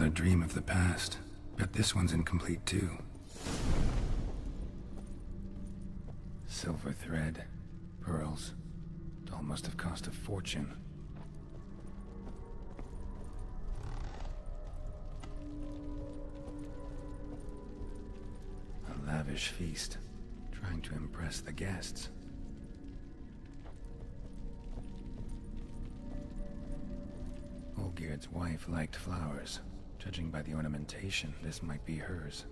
another dream of the past. Bet this one's incomplete too. Silver thread, pearls. Doll must have cost a fortune. A lavish feast, trying to impress the guests. Olgierd's wife liked flowers. Judging by the ornamentation, this might be hers.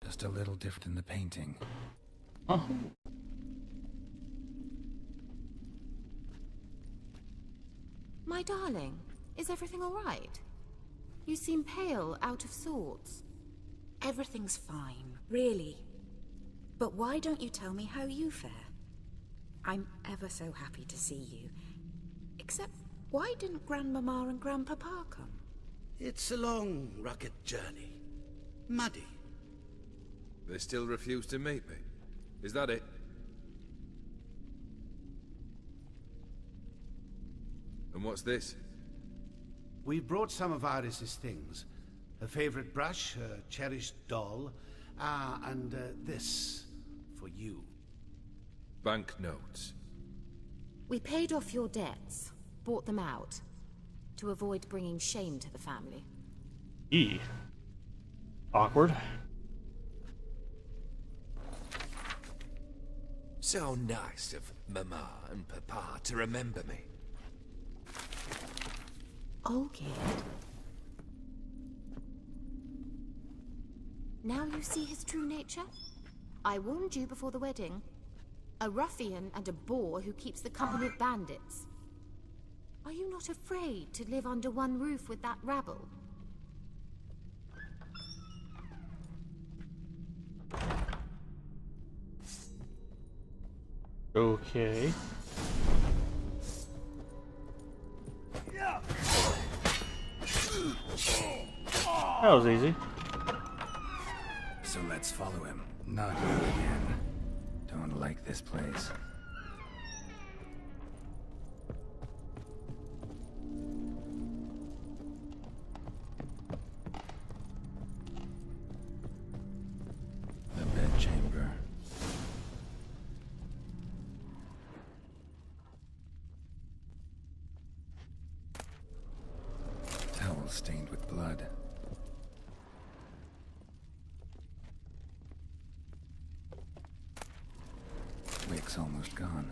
Just a little different in the painting. Oh. My darling, is everything all right? You seem pale, out of sorts. Everything's fine, really. But why don't you tell me how you fare? I'm ever so happy to see you. Except, why didn't Grandmama and Grandpapa come? It's a long, rugged journey. Muddy. They still refuse to meet me. Is that it? And what's this? We brought some of Iris's things. Her favorite brush, her cherished doll, and this for you. Banknotes. We paid off your debts, bought them out, to avoid bringing shame to the family. Awkward. So nice of Mama and Papa to remember me. Olgierd. Now you see his true nature? I warned you before the wedding. A ruffian and a boor who keeps the company of bandits. Are you not afraid to live under one roof with that rabble? Okay. That was easy. So let's follow him. Not you again. Don't like this place. The bedchamber. Towel stained with blood. Wick's almost gone.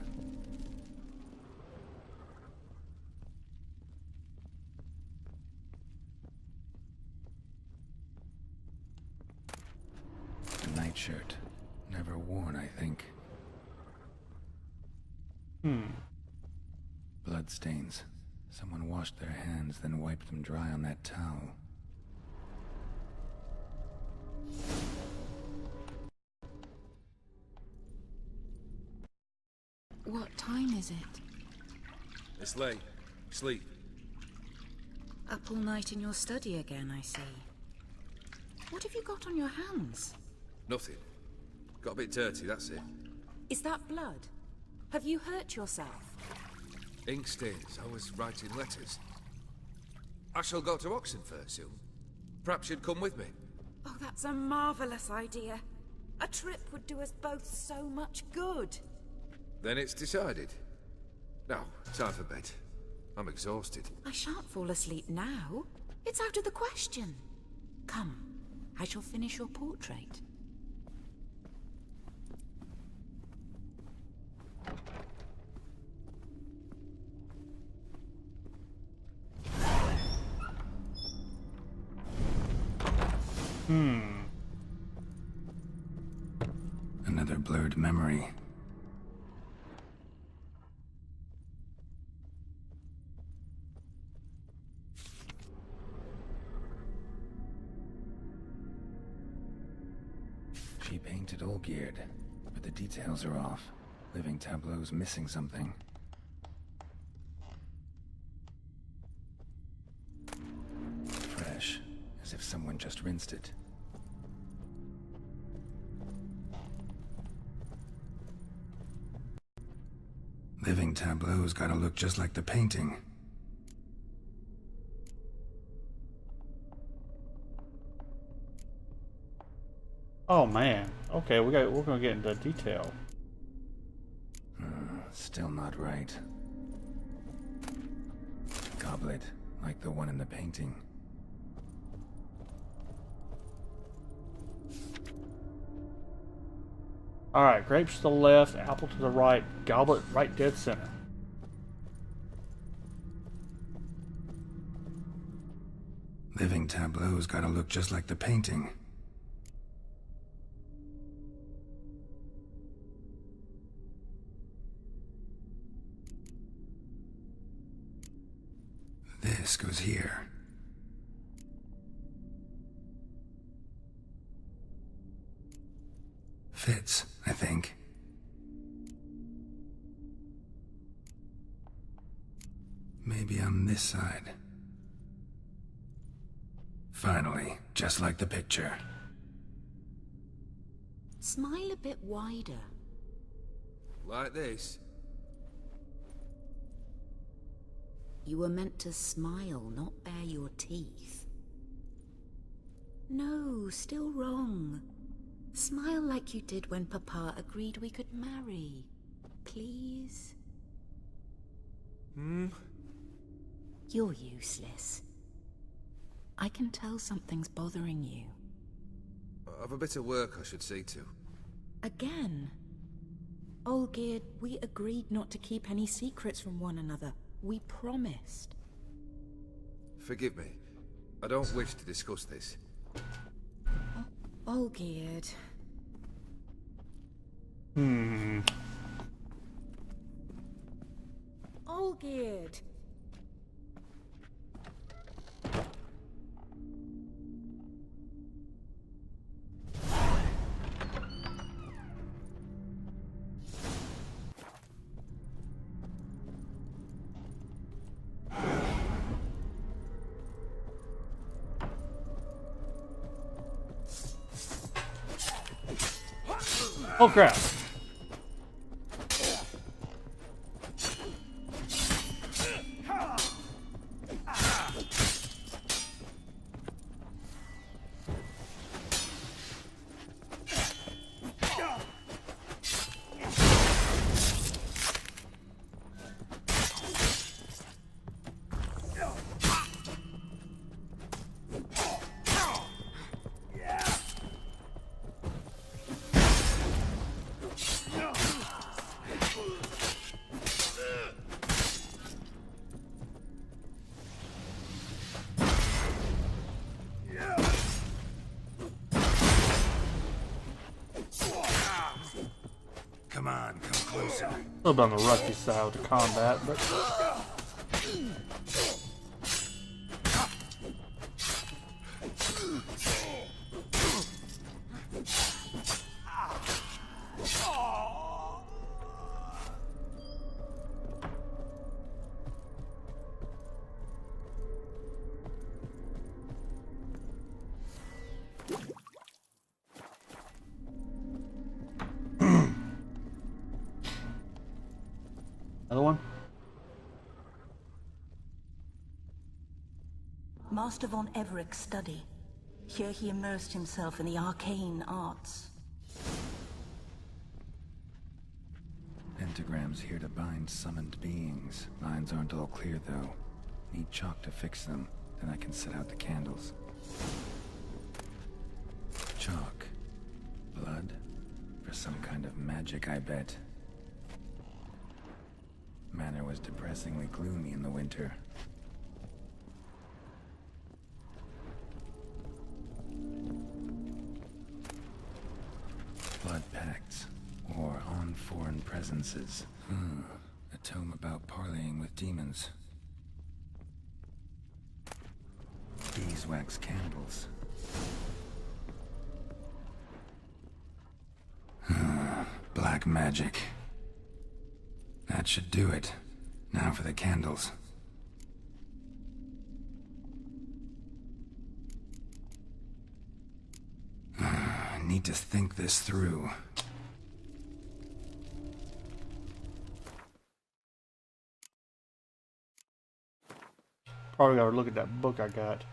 A nightshirt. Never worn, I think. Bloodstains. Someone washed their hands, then wiped them dry on that towel. What time is it? It's late. Sleep. Up all night in your study again, I see. What have you got on your hands? Nothing. Got a bit dirty, that's it. Is that blood? Have you hurt yourself? Ink stains. I was writing letters. I shall go to Oxenfurt soon. Perhaps you'd come with me. Oh, that's a marvelous idea. A trip would do us both so much good. Then it's decided. Now, time for bed. I'm exhausted. I shan't fall asleep now. It's out of the question. Come, I shall finish your portrait. Another blurred memory. She painted Olgierd, but the details are off. Living tableau's missing something. Fresh, as if someone just rinsed it. Living tableau's gotta look just like the painting. Oh man. Okay, we're gonna get into detail. Still not right. Goblet, like the one in the painting. Alright, grapes to the left, apple to the right, goblet right dead center. Living tableau's gotta look just like the painting. This goes here. Fits, I think. Maybe on this side. Finally, just like the picture. Smile a bit wider. Like this? You were meant to smile, not bare your teeth. No, still wrong. Smile like you did when Papa agreed we could marry. Please? You're useless. I can tell something's bothering you. I've a bit of work I should see to. Again? Olgierd, we agreed not to keep any secrets from one another. We promised. Forgive me. I don't wish to discuss this. Olgierd. Olgierd. Oh crap. Come on, come closer. A little bit on the rusty side of the combat, but another one. Master von Everek's study. Here he immersed himself in the arcane arts. Pentagrams here to bind summoned beings. Lines aren't all clear, though. Need chalk to fix them, then I can set out the candles. Chalk. Blood? For some kind of magic, I bet. Manor was depressingly gloomy in the winter. Blood pacts, or on foreign presences. A tome about parleying with demons. Beeswax candles. Black magic. That should do it. Now for the candles. I need to think this through. Probably gotta look at that book I got.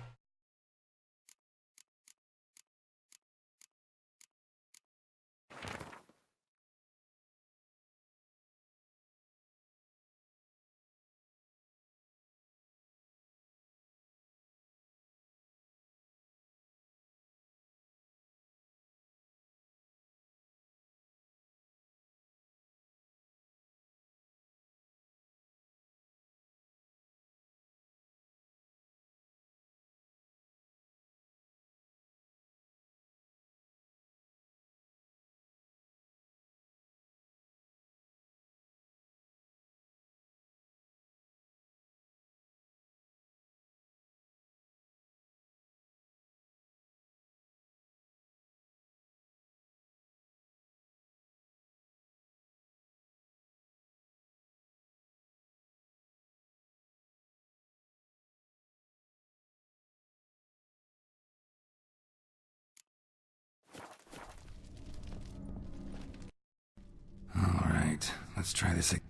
All right, let's try this again.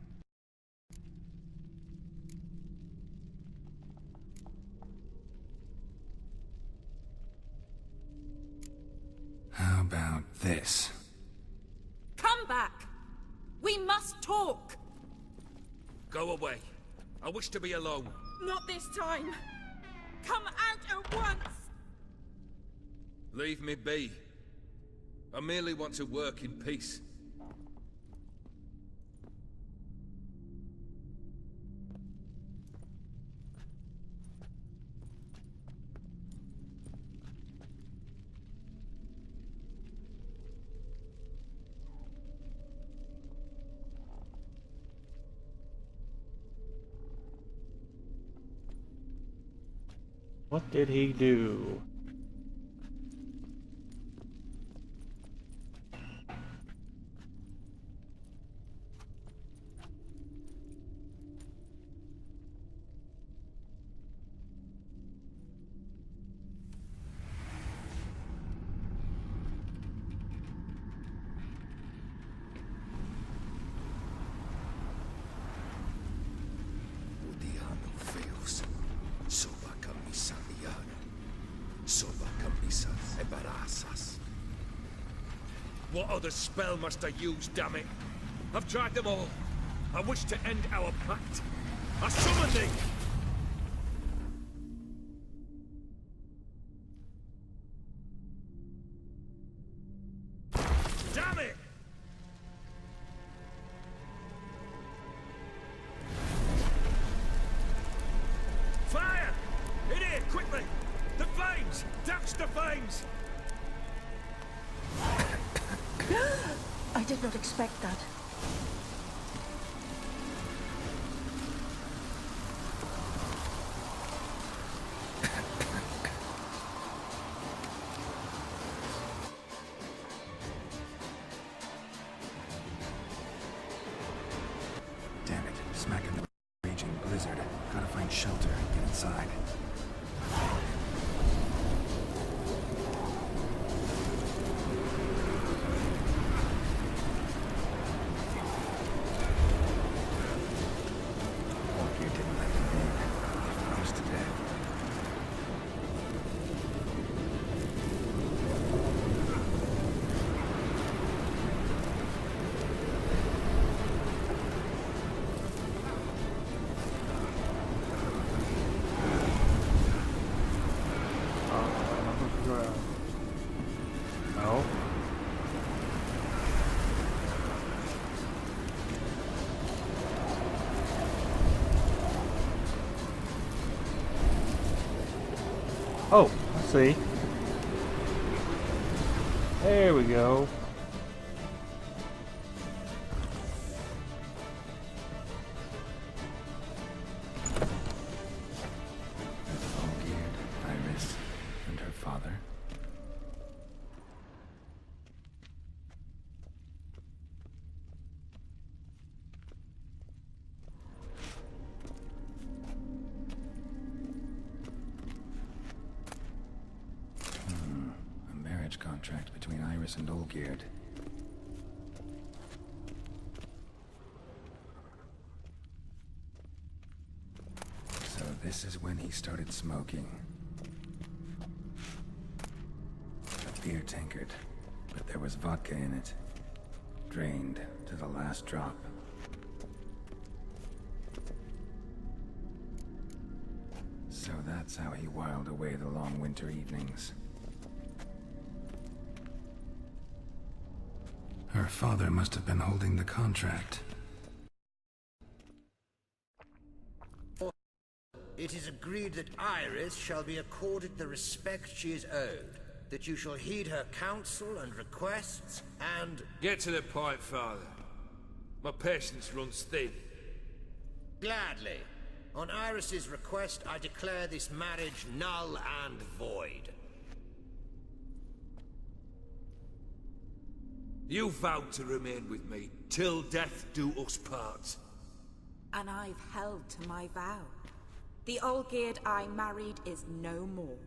How about this? Come back! We must talk! Go away. I wish to be alone. Not this time! Come out at once! Leave me be. I merely want to work in peace. What did he do? Odiano feels. Soba camisa liano. Soba camisa embarazas. What other spell must I use, damn it? I've tried them all. I wish to end our pact. I summon thee! Damn it! Fire! In here, quickly! The flames! Douse the flames! I did not expect that. Damn it, smack in the raging blizzard. Gotta find shelter and get inside. Hope you didn't let them in. They froze to death. No. Oh, I see. There we go. All-geared Iris and her father. contract between Iris and Olgierd. So this is when he started smoking. A beer tankard, but there was vodka in it. Drained to the last drop. So that's how he whiled away the long winter evenings. Her father must have been holding the contract. It is agreed that Iris shall be accorded the respect she is owed, that you shall heed her counsel and requests, and... Get to the point, Father. My patience runs thin. Gladly. On Iris's request, I declare this marriage null and void. You vowed to remain with me, till death do us part. And I've held to my vow. The Olgierd I married is no more.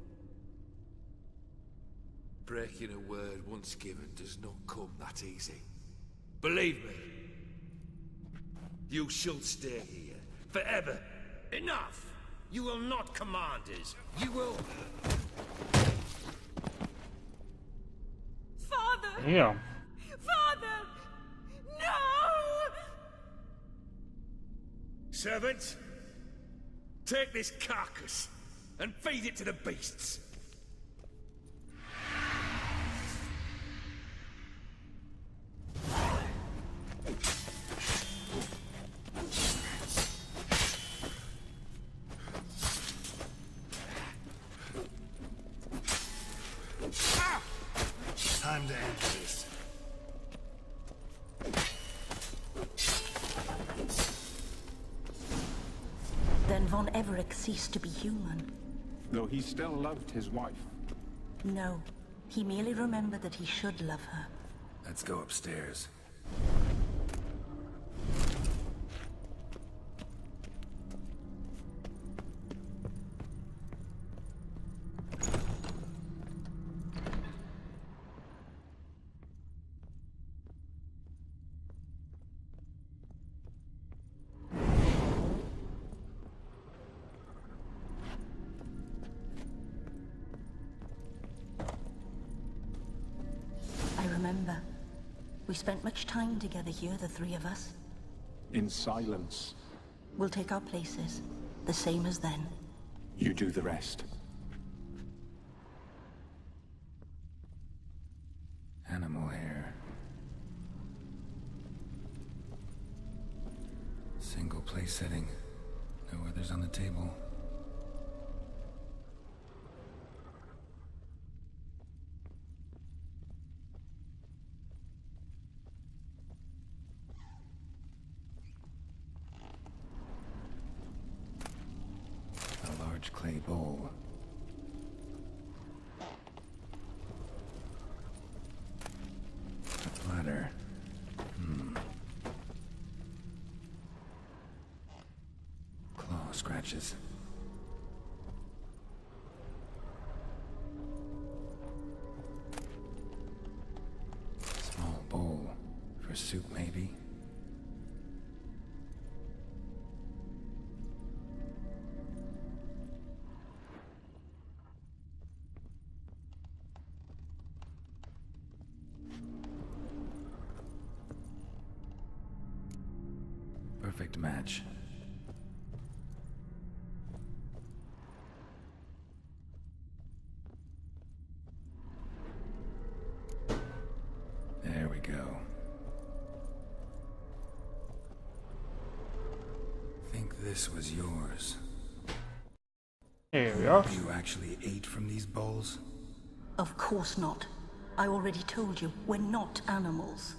Breaking a word once given does not come that easy. Believe me, you shall stay here, forever. Enough! You will not command us. You will... Father! Yeah. Father! No! Servants, take this carcass and feed it to the beasts. Time to end this. Then Von Everec ceased to be human. Though he still loved his wife. No, he merely remembered that he should love her. Let's go upstairs. I remember. We spent much time together here, the three of us. In silence. We'll take our places, the same as then. You do the rest. Animal hair. Single place setting. No others on the table. A large clay bowl. A platter. Claw scratches. Small bowl. For soup, maybe? Perfect match. There we go. Think this was yours. Here we are. You actually ate from these bowls? Of course not. I already told you, we're not animals.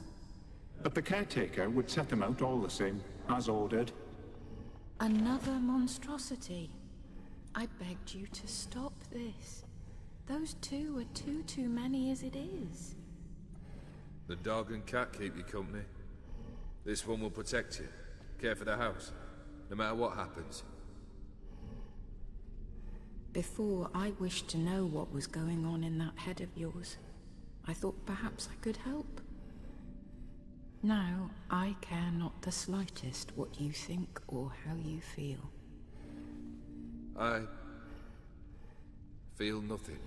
But the caretaker would set them out all the same, as ordered. Another monstrosity. I begged you to stop this. Those two are too many as it is. The dog and cat keep you company. This one will protect you. Care for the house. No matter what happens. Before, I wished to know what was going on in that head of yours. I thought perhaps I could help. Now, I care not the slightest what you think or how you feel. I feel nothing.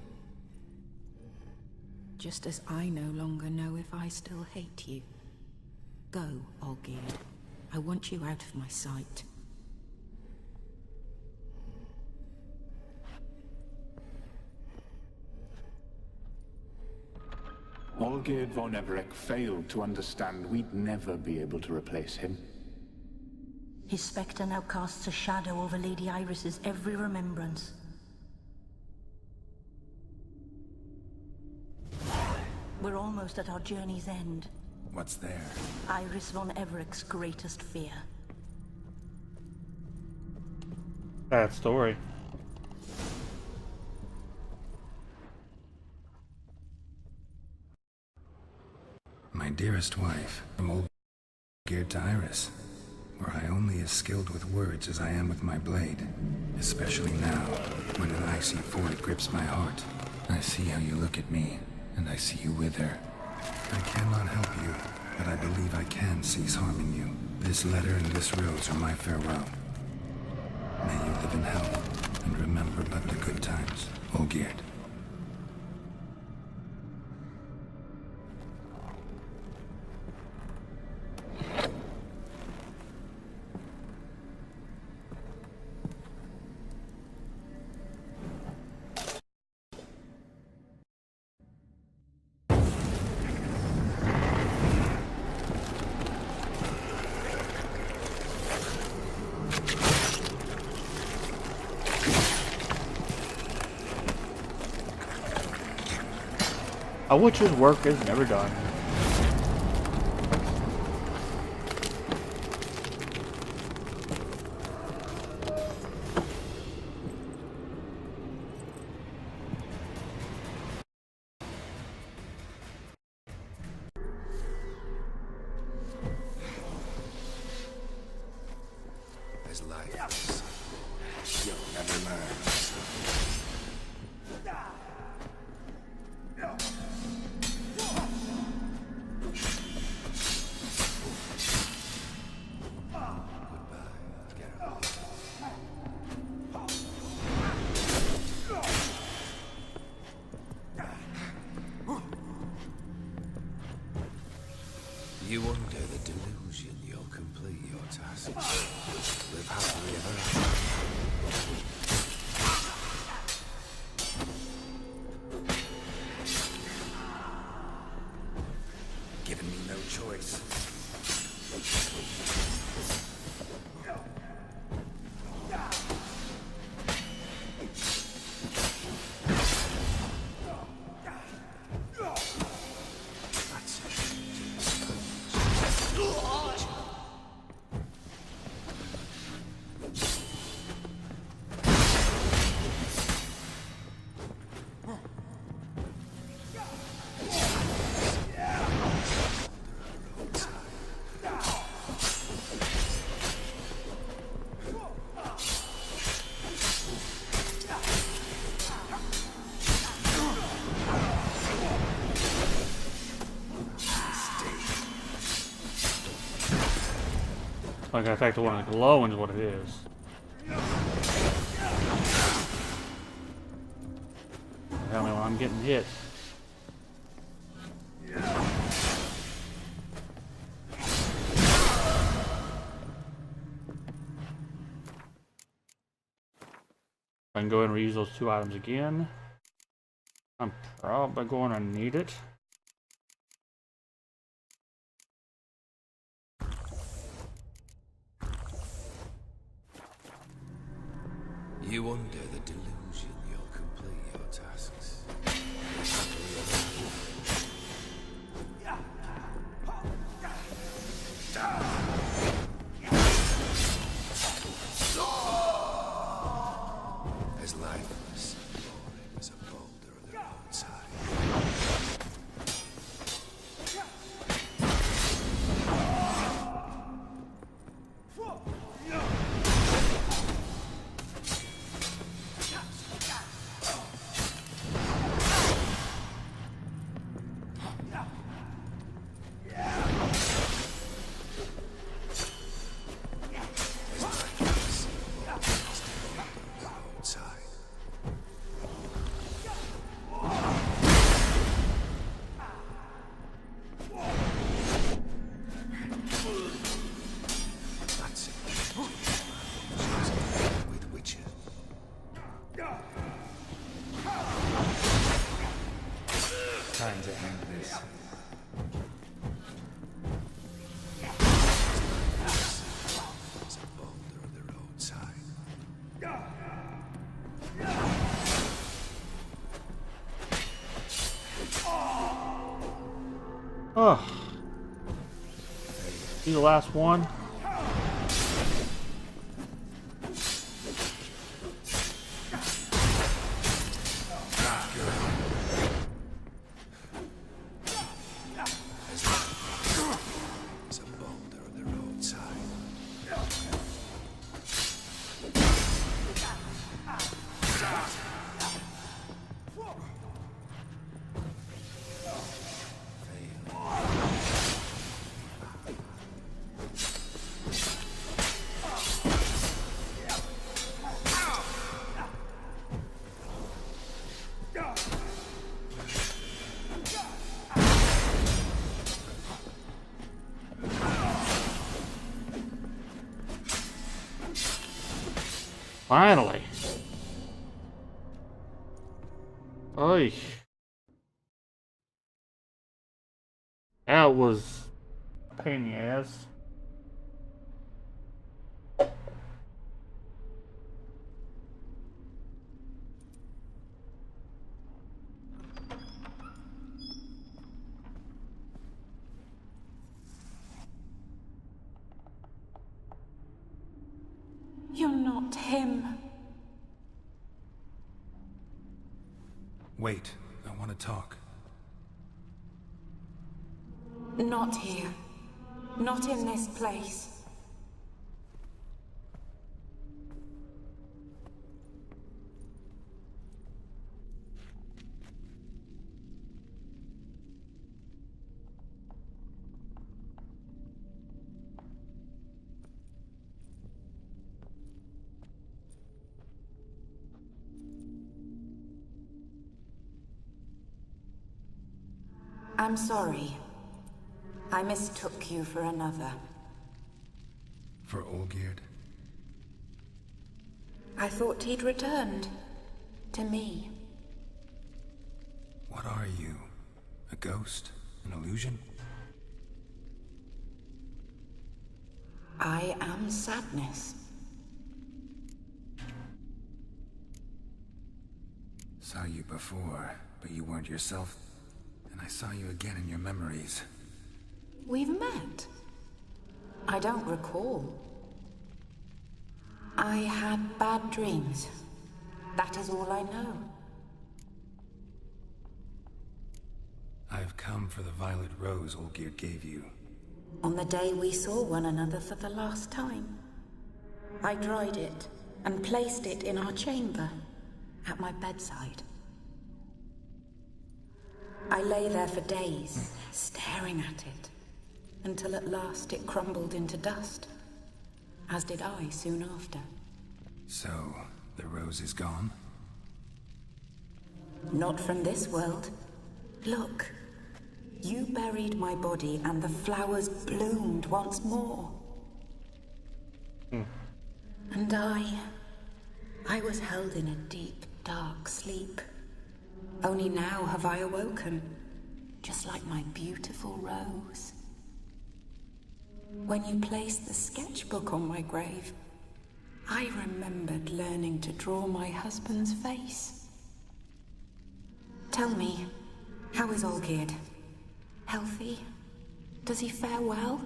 Just as I no longer know if I still hate you. Go, Olgierd. I want you out of my sight. Olgierd von Everec failed to understand we'd never be able to replace him. His spectre now casts a shadow over Lady Iris's every remembrance. We're almost at our journey's end. What's there? Iris von Everec's greatest fear. Sad story. My dearest wife, from Olgierd to Iris. Were I only as skilled with words as I am with my blade. Especially now, when an icy void grips my heart. I see how you look at me, and I see you wither. I cannot help you, but I believe I can cease harming you. This letter and this rose are my farewell. May you live in health, and remember but the good times, Olgierd. A witch's work is never done. As life is, you'll never learn. You under the delusion you'll complete your task. Live happily ever after. Given me no choice. I'm gonna attack the one with the glowing is what it is. Tell me when I'm getting hit. I can go ahead and reuse those 2 items again. I'm probably going to need it. You under the delusion you'll complete your tasks. Live happily ever after. As lifeless and boring as a boulder of the roadside. to end this. There's a boulder on the roadside. Oh. Be the last one. There's a boulder on the roadside. Finally. Oy. That was a pain in the ass. You're not him. Wait, I want to talk. Not here. Not in this place. I'm sorry. I mistook you for another. For Olgierd? I thought he'd returned. To me. What are you? A ghost? An illusion? I am sadness. Saw you before, but you weren't yourself. And I saw you again in your memories. We've met. I don't recall. I had bad dreams. That is all I know. I've come for the violet rose Olgierd gave you. On the day we saw one another for the last time, I dried it and placed it in our chamber, at my bedside. I lay there for days, staring at it, until at last it crumbled into dust, as did I soon after. So, the rose is gone? Not from this world. Look, you buried my body and the flowers bloomed once more. And I was held in a deep, dark sleep. Only now have I awoken, just like my beautiful rose. When you placed the sketchbook on my grave, I remembered learning to draw my husband's face. Tell me, how is Olgierd? Healthy? Does he fare well?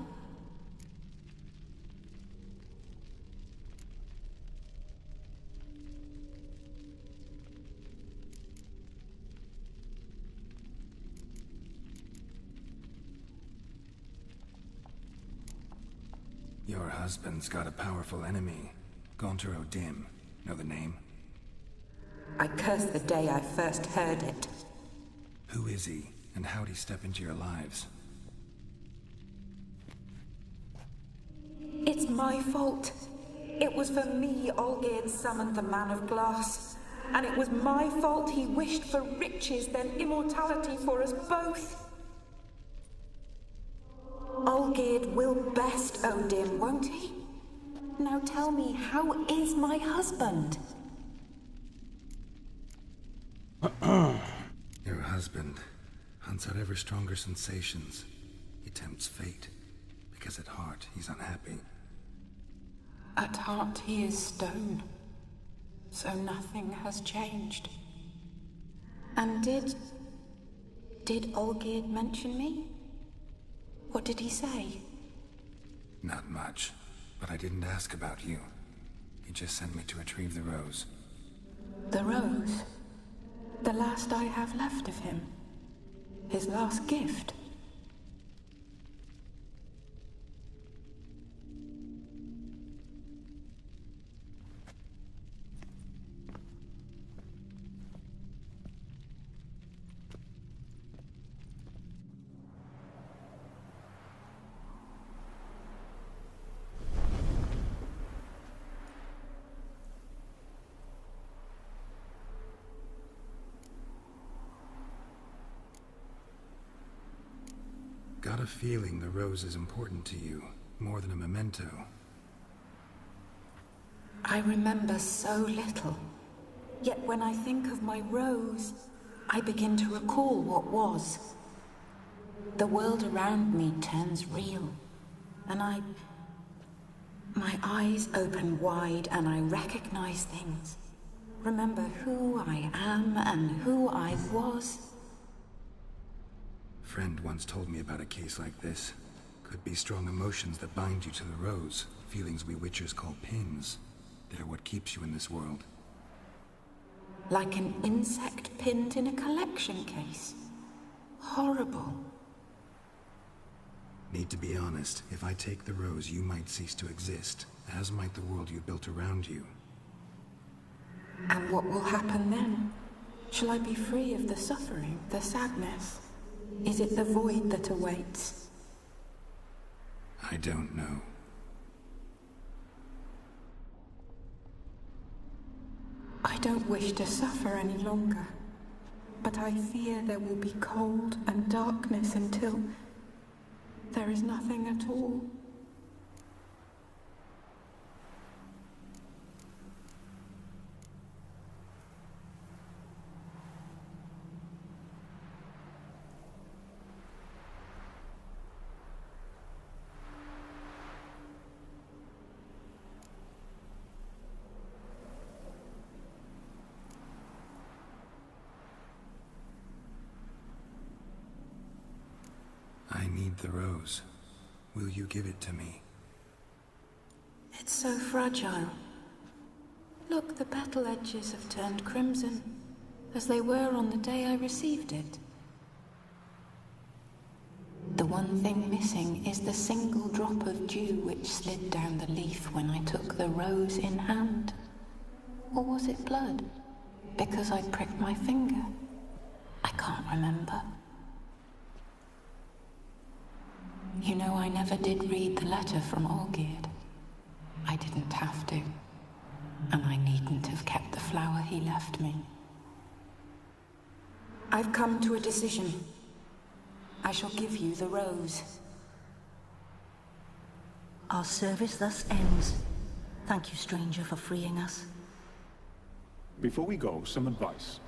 Your husband's got a powerful enemy. Gaunter O'Dim. Know the name? I curse the day I first heard it. Who is he, and how'd he step into your lives? It's my fault. It was for me Olgierd summoned the Man of Glass. And it was my fault he wished for riches, then immortality for us both. Olgierd will best O'Dim, won't he? Now tell me, how is my husband? Your husband, Hunts out ever stronger sensations. He tempts fate, because at heart he's unhappy. At heart he is stone, so nothing has changed. And did Olgierd mention me? What did he say? Not much, but I didn't ask about you. He just sent me to retrieve the rose. The rose? The last I have left of him? His last gift? Got a feeling the rose is important to you, more than a memento. I remember so little. Yet when I think of my rose, I begin to recall what was. The world around me turns real, and my eyes open wide and I recognize things. Remember who I am and who I was. Friend once told me about a case like this. Could be strong emotions that bind you to the rose. Feelings we witchers call pins. They're what keeps you in this world. Like an insect pinned in a collection case. Horrible. Need to be honest, if I take the rose, you might cease to exist, as might the world you built around you. And what will happen then? Shall I be free of the suffering, the sadness? Is it the void that awaits? I don't know. I don't wish to suffer any longer, but I fear there will be cold and darkness until there is nothing at all. I need the rose. Will you give it to me? It's so fragile. Look, the petal edges have turned crimson, as they were on the day I received it. The one thing missing is the single drop of dew which slid down the leaf when I took the rose in hand. Or was it blood? Because I pricked my finger? I can't remember. You know, I never did read the letter from Olgierd. I didn't have to. And I needn't have kept the flower he left me. I've come to a decision. I shall give you the rose. Our service thus ends. Thank you, stranger, for freeing us. Before we go, some advice.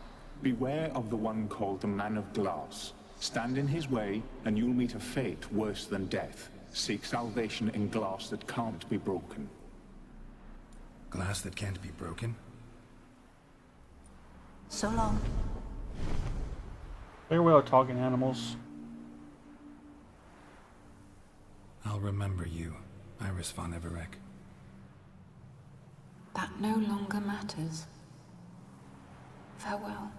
Beware of the one called the Man of Glass. Stand in his way, and you'll meet a fate worse than death. Seek salvation in glass that can't be broken. Glass that can't be broken? So long. Farewell, talking animals. I'll remember you, Iris von Everec. That no longer matters. Farewell.